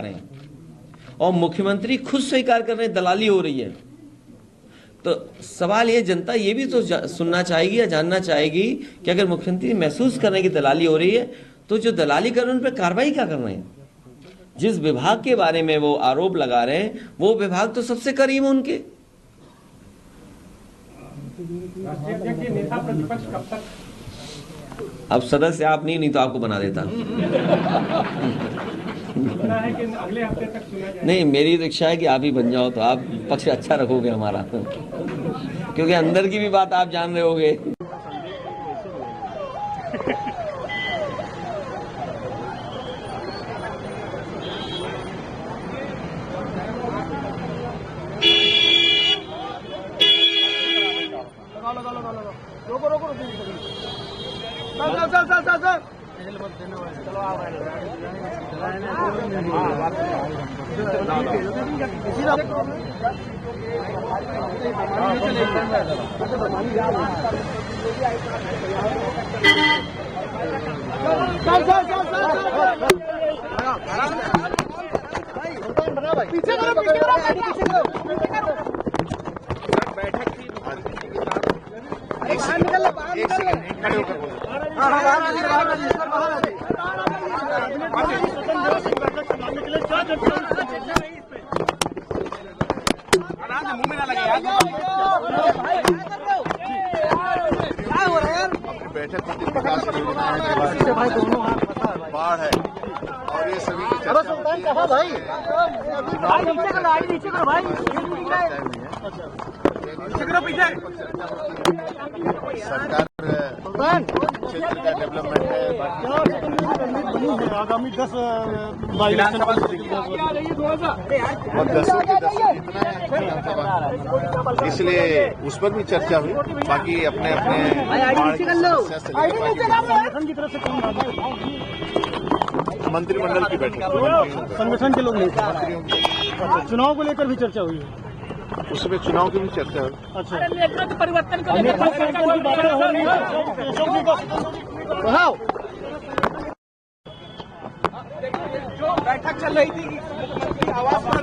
रहे हैं और मुख्यमंत्री खुद स्वीकार कर रहे हैं दलाली हो रही है। तो सवाल ये, जनता ये भी तो सुनना चाहेगी या जानना चाहेगी कि अगर मुख्यमंत्री महसूस कर रहे हैं कि दलाली हो रही है तो जो दलाली कर रहे हैं उन पर कार्रवाई क्या कर रहे हैं। जिस विभाग के बारे में वो आरोप लगा रहे हैं वो विभाग तो सबसे करीब है उनके। अब सदस्य आप नहीं तो आपको बना देता। अगले हफ्ते तक सुना जाए। नहीं, मेरी तो इच्छा है कि आप ही बन जाओ तो आप पक्ष अच्छा रखोगे हमारा, क्योंकि अंदर की भी बात आप जान रहे होगे। पीछे करो बैठक विकास बाढ़ है और ये सभी सरकार क्षेत्र का डेवलपमेंट है। आगामी 10 और 10 के 10 इतना है, इसलिए उस पर भी चर्चा हुई। बाकी अपने संगठन की तरफ से कौन रहा है? मंत्रिमंडल की बैठक, संगठन के लोग नहीं थे। चुनाव को लेकर भी चर्चा हुई है। उसमें चुनाव की भी चर्चा हुई। अच्छा, नेतृत्व परिवर्तन की बातें हो रही है। जो बैठक चल रही थी मुख्यमंत्री आवास पर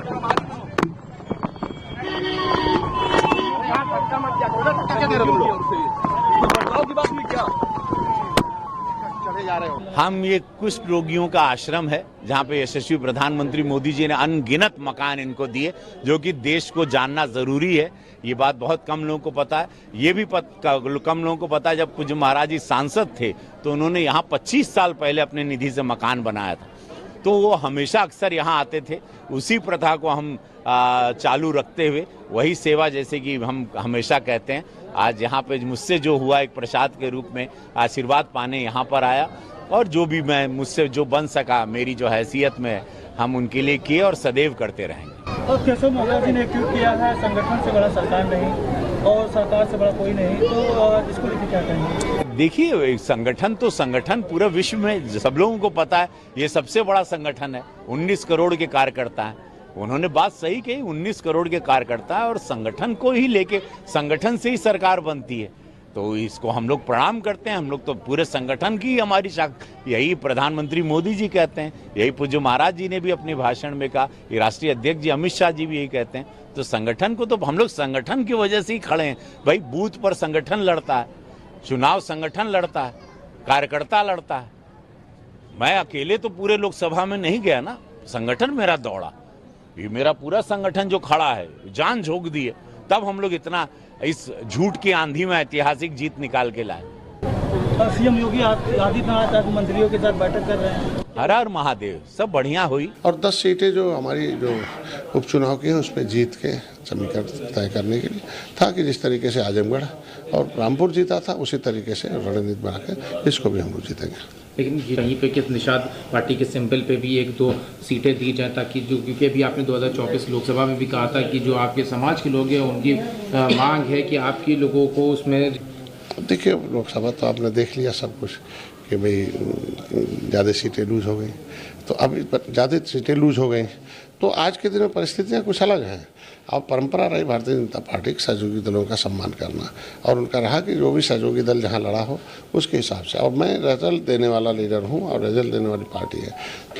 की बात हुई क्या? हम ये कुष्ठ रोगियों का आश्रम है जहाँ पे यशस्वी प्रधानमंत्री मोदी जी ने अनगिनत मकान इनको दिए, जो कि देश को जानना जरूरी है। ये बात बहुत कम लोगों को पता है। ये भी कम लोगों को पता है, जब पूज्य महाराज जी सांसद थे तो उन्होंने यहाँ 25 साल पहले अपने निधि से मकान बनाया था। तो वो हमेशा अक्सर यहाँ आते थे। उसी प्रथा को हम चालू रखते हुए वही सेवा, जैसे कि हम हमेशा कहते हैं, आज यहाँ पे मुझसे जो हुआ एक प्रसाद के रूप में आशीर्वाद पाने यहाँ पर आया, और जो भी मैं मुझसे जो बन सका मेरी जो हैसियत में हम उनके लिए किए और सदैव करते रहेंगे। और केशव मौर्य जी ने ट्वीट किया है, संगठन से बड़ा सरकार नहीं और सरकार से बड़ा कोई नहीं, तो इसको लेकर क्या कहेंगे? देखिए, संगठन तो संगठन पूरे विश्व में सब लोगों को पता है, ये सबसे बड़ा संगठन है। 19 करोड़ के कार्यकर्ता हैं। उन्होंने बात सही कही, 19 करोड़ के कार्यकर्ता है और संगठन को ही लेके, संगठन से ही सरकार बनती है। तो इसको हम लोग प्रणाम करते हैं। हम लोग तो पूरे संगठन की हमारी यही प्रधानमंत्री मोदी जी कहते हैं, यही पूज्य महाराज जी ने भी अपने भाषण में कहा, ये राष्ट्रीय अध्यक्ष जी अमित शाह जी भी यही कहते हैं। तो संगठन को तो हम लोग संगठन की वजह से ही खड़े हैं। भाई, बूथ पर संगठन लड़ता है, चुनाव संगठन लड़ता है, कार्यकर्ता लड़ता है। मैं अकेले तो पूरे लोकसभा में नहीं गया ना, संगठन मेरा दौड़ा। ये मेरा पूरा संगठन जो खड़ा है, जान झोंक दी है, तब हम लोग इतना इस झूठ की आंधी में ऐतिहासिक जीत निकाल के लाए। सीएम योगी आदित्यनाथ मंत्रियों के साथ बैठक कर रहे हैं। हर हर महादेव, सब बढ़िया हुई। और 10 सीटें जो हमारी जो उपचुनाव की हैं उसमें जीत के समीकरण तय करने के लिए था कि जिस तरीके से आजमगढ़ और रामपुर जीता था उसी तरीके से रणनीति बनाकर इसको भी हम लोग जीतेंगे। लेकिन कहीं पे किस निषाद पार्टी के सिंबल पे भी 1-2 सीटें दी जाए, ताकि जो, क्योंकि अभी आपने 2024 लोकसभा में भी कहा था कि जो आपके समाज के लोग हैं उनकी मांग है कि आपके लोगों को उसमें। देखिए, लोकसभा तो आपने देख लिया सब कुछ कि भाई ज़्यादा सीटें लूज हो गई, तो अब ज़्यादा सीटें लूज हो गई तो आज के दिन में परिस्थितियाँ कुछ अलग हैं। और परंपरा रही भारतीय जनता पार्टी के सहयोगी दलों का सम्मान करना, और उनका रहा कि जो भी सहयोगी दल जहाँ लड़ा हो उसके हिसाब से। और मैं रिजल्ट देने वाला लीडर हूँ और रिजल्ट देने वाली पार्टी है।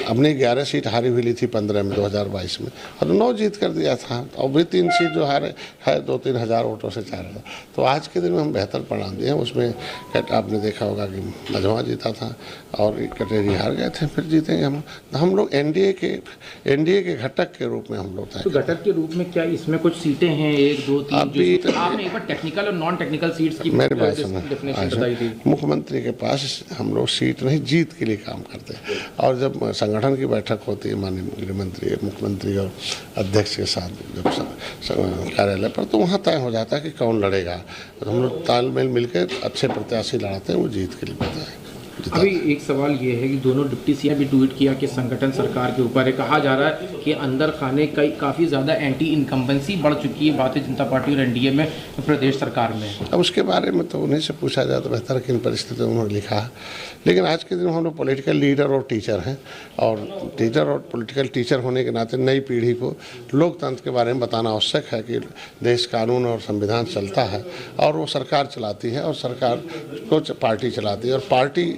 अपनी 11 सीट हारी हुई थी 15 में 2022 में, और 9 जीत कर दिया था, और भी 3 सीट जो हारे है 2-3 हज़ार वोटों से 4 हज़ार। तो आज के दिन में हम बेहतर परिणाम दिए हैं। उसमें आपने देखा होगा कि मझवा जीता था और कटेरी हार गए थे, फिर जीतेंगे हम लोग एनडीए के घटक के रूप में हम लोग थे। तो घटक के रूप में क्या इसमें कुछ सीटें हैं 1, 2, 3 जो आपने एक बार टेक्निकल और नॉन टेक्निकल सीट्स की मेरे पास डेफिनेशन बताई थी। मुख्यमंत्री के पास हम लोग सीट नहीं जीत के लिए काम करते हैं, और जब संगठन की बैठक होती है माननीय गृहमंत्री मुख्यमंत्री और अध्यक्ष के साथ जब कार्यालय पर, तो वहाँ तय हो जाता है कि कौन लड़ेगा। तो हम लोग तालमेल मिलकर अच्छे प्रत्याशी लड़ाते हैं, वो जीत के लिए पता है। अभी एक सवाल ये है कि दोनों डिप्टी सीएम भी ट्वीट किया कि संगठन सरकार के ऊपर है। कहा जा रहा है कि अंदर खाने काफ़ी ज़्यादा एंटी इनकम्बेंसी बढ़ चुकी है भारतीय जनता पार्टी और एनडीए में, प्रदेश सरकार में। अब उसके बारे में तो उन्हीं से पूछा जाए तो बेहतर किन परिस्थितियों में उन्होंने लिखा है। लेकिन आज के दिन हम लोग पॉलिटिकल लीडर और टीचर हैं, और टीचर और पॉलिटिकल टीचर होने के नाते नई पीढ़ी को लोकतंत्र के बारे में बताना आवश्यक है कि देश कानून और संविधान चलता है, और वो सरकार चलाती है, और सरकार को पार्टी चलाती है, और पार्टी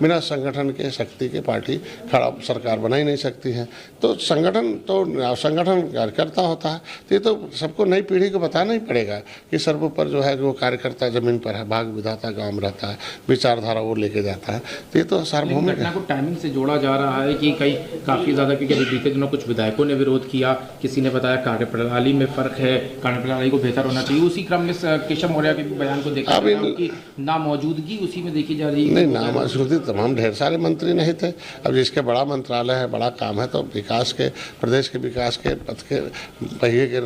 बिना संगठन के शक्ति के पार्टी खड़ा सरकार बना ही नहीं सकती है। तो संगठन कार्यकर्ता होता है। तो ये तो सबको नई पीढ़ी को बताना ही पड़ेगा कि सर्वोपर जो है वो कार्यकर्ता जमीन पर है, भाग विधाता गाँव में रहता है, विचारधारा वो लेके जाता है। तो ये तो सार्वभौमिक घटना को टाइमिंग से जोड़ा जा रहा है कि कई काफ़ी ज़्यादा, क्योंकि अभी बीते दिनों कुछ विधायकों ने विरोध किया, किसी ने बताया कार्यप्रणाली में फ़र्क है, कार्यप्रणाली को बेहतर होना चाहिए। उसी क्रम में केशव मौर्य के बयान को देखा कि नामौजूदगी उसी में देखी जा रही है। नहीं, नामौजूदगी तमाम ढेर सारे मंत्री नहीं थे। अब जिसके बड़ा मंत्रालय है, बड़ा काम है, तो विकास के प्रदेश के विकास के पथ के पहिए के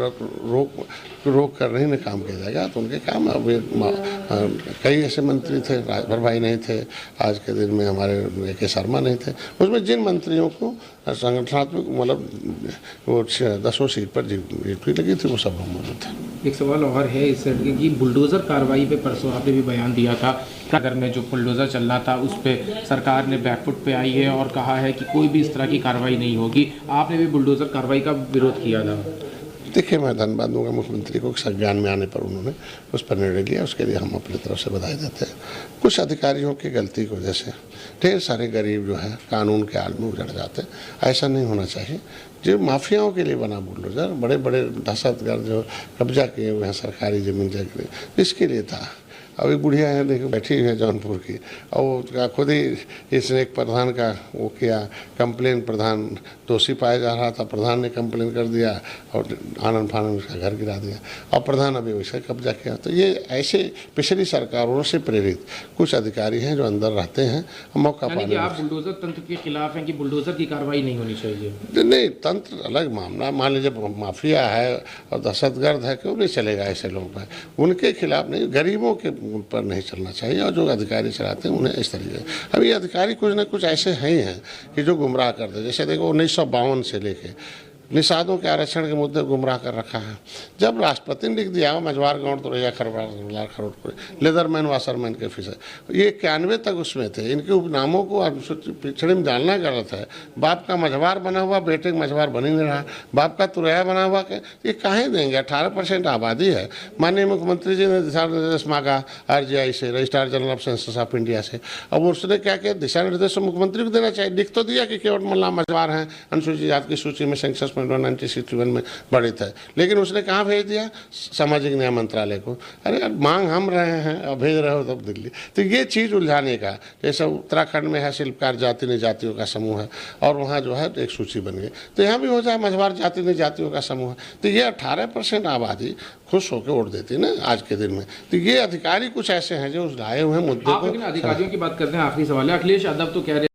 रोक कर नहीं काम किया जाएगा। तो उनके काम अब कई ऐसे मंत्री थे, राजभर भाई नहीं थे, आज के दिन में हमारे AK शर्मा नहीं थे। उसमें जिन मंत्रियों को संगठनात्मक मतलब वो 10 सीट पर जीत लगी थी वो सब लोग मौजूद थे। एक सवाल और है इस कि बुलडोज़र कार्रवाई पे परसों आपने भी बयान दिया था, अगर में जो बुलडोज़र चलना था उस पर सरकार ने बैकफुट पे आई है और कहा है कि कोई भी इस तरह की कार्रवाई नहीं होगी। आपने भी बुलडोज़र कार्रवाई का विरोध किया था। देखिए, मैं धन्यवाद दूंगा मुख्यमंत्री को, संज्ञान में आने पर उन्होंने उस पर निर्णय लिया, उसके लिए हम अपनी तरफ से बधाई देते हैं। कुछ अधिकारियों की गलती की वजह से ढेर सारे गरीब जो है कानून के आड़ में उजड़ जाते हैं। ऐसा नहीं होना चाहिए। जो माफियाओं के लिए बना बुलडोजर, बड़े बड़े दहशतगर्द जो कब्जा किए हुए हैं सरकारी जमीन जगह, इसके लिए था। अब एक बुढ़िया है देखो बैठी हुई है जौनपुर की, और वो खुद ही इसने एक प्रधान का वो किया कंप्लेन, प्रधान दोषी पाया जा रहा था, प्रधान ने कंप्लेन कर दिया और आनंद फानंद उसका घर गिरा दिया, और प्रधान अभी वैसे कब्जा किया। तो ये ऐसे पिछली सरकारों से प्रेरित कुछ अधिकारी हैं जो अंदर रहते हैं, मौका पाने। आप बुलडोजर तंत्र के खिलाफ हैं कि बुलडोजर की कार्रवाई नहीं होनी चाहिए? नहीं, तंत्र अलग मामला। मान लीजिए माफिया है और दहशतगर्द है, क्यों नहीं चलेगा ऐसे लोगों पर? उनके खिलाफ नहीं, गरीबों के पर नहीं चलना चाहिए, और जो अधिकारी चलाते हैं उन्हें इस तरीके। अब ये अधिकारी कुछ न कुछ ऐसे हैं कि जो गुमराह करते। जैसे देखो 1952 से लेके निषादों के आरक्षण के मुद्दे गुमराह कर रखा है। जब राष्ट्रपति ने लिख दिया मझवार गाँव तो रैया खरोटपुर लेदरमैन वाशरमैन के फीस, ये 91 तक उसमें थे। इनके उपनामों को पिछड़े में डालना गलत है। बाप का मझवार बना हुआ बेटे का मझवार बन ही नहीं रहा, बाप का तुरैया बना हुआ के ये काहे देंगे? 18% आबादी है। माननीय मुख्यमंत्री जी ने दिशा निर्देश मांगा RGI से, registrar general of census of India से। अब उसने क्या किया, दिशा निर्देश मुख्यमंत्री को देना चाहिए। लिख तो दिया कि केवट मल्ला मझवार हैं, अनुसूचित जाति की सूची में सेंसस 1961 में बढ़ित है, लेकिन उसने कहाँ भेज दिया? सामाजिक न्याय मंत्रालय को। अरे यार, मांग हम रहे हैं और भेज रहे हो तब दिल्ली। तो ये चीज़ उलझाने का, जैसे उत्तराखंड में है शिल्पकार जाति ने जातियों का समूह है, और वहाँ जो है एक सूची बन गई, तो यहाँ भी हो जाए मझवार जाति ने जातियों का समूह है। तो ये 18% आबादी खुश होकर वोट देती ना आज के दिन में। तो ये अधिकारी कुछ ऐसे हैं जो उलझाए हुए मुद्दे को। अधिकारियों की बात करते हैं, आखिरी सवाल है। अखिलेश यादव तो कह रहे